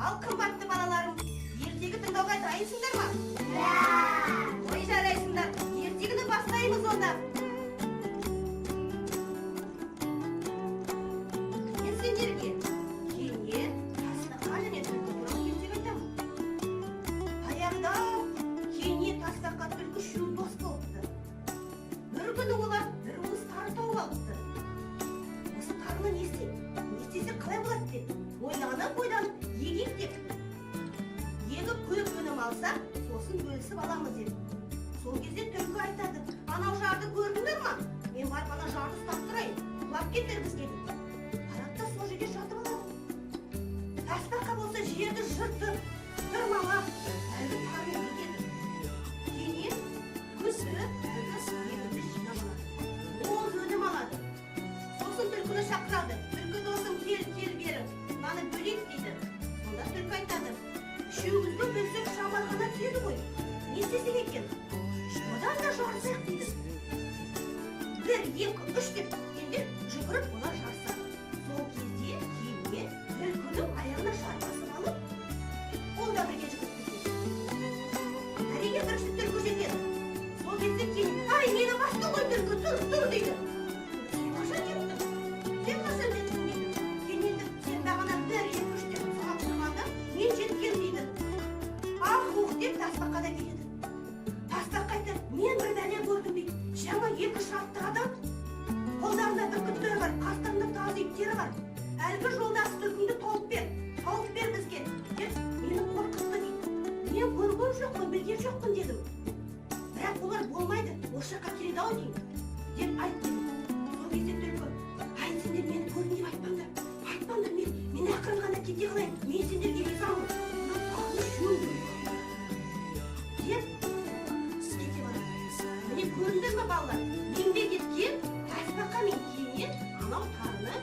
Ал қымбатты балаларым, ертегі тыңдауға дайынсыңдар ма? Ой жарайсыңдар, ертегіні бастаймыз онда. Мен сендерге кене, тастаққа және түлкі туралы ертегі айтамын. Баяғыда кене, тастаққа, түлкі үшеуі дос болыпты. Бір күні олар бір уыс тары тауып алыпты. Осы тарыны не істесе қалай болады деп ойланып егейік деп. Егіп көп өнім алсақ, сосын бөлісіп аламыз деп. Сол кезде түлкі айтады: анау жарды көрдіңдер ма? Мен барып ана жарды ұстап тұрайын, құлап кетер бізге деп. Барады да сол жерге жатып алады. Тастаққа болса жерді жыртып, тырмалап, әлгі тарыны егеді. Кейін күзгі егінді жинап алады. Мол өнім алады. Сосын түлкіні шақырады: түлкі досым, кел бері, мынаны бөлейік дейді. Сонда түлкі айтады: үшеумізді бөлсек шамар ғана тиеді ғой, не істесек екен? Одан да жарысайық дейді. 1, 2, 3 деп енді жүгіріп олар жарысады. Сол кезде кене түлкінің аяғына жармасып алып, ол да бірге жүгіріп кетеді. Әрине бірінші түлкі жетеді. Сол кезде кене: ай, мені басты ғой түлкі, тұр дейді. Сен қашан жеттің? Сен қашан жеттің дейді. Кене: сен бағана 1, 2, 3 деп соған тұрғанда мен жеткен дейді. Ах, деп тастаққа да келеді. Тастаққа айтады: мен бір бәле көрдім дейді. Жаңа 2 шартты адам, қолдарында бүркіттері бар, қастарында тазы иттері бар. Әлгі жолдасы түлкіңді тауып бер бізге деп мені қорқытты дейді. Мен көрген жоқпын, білген жоқпын дедім. Бірақ олар болмайды, осы жаққа келеді-ау деймін деп айтты. Сол кезде түлкі: ай, сендер мені көрдім деп айтпаңдар, мен ақырын ғана кете қалайын, мен сендерге ризамын деп кете барады. Міне көрдіңдер ме балалар? Еңбек еткен тастаққа мен кене анау тарыны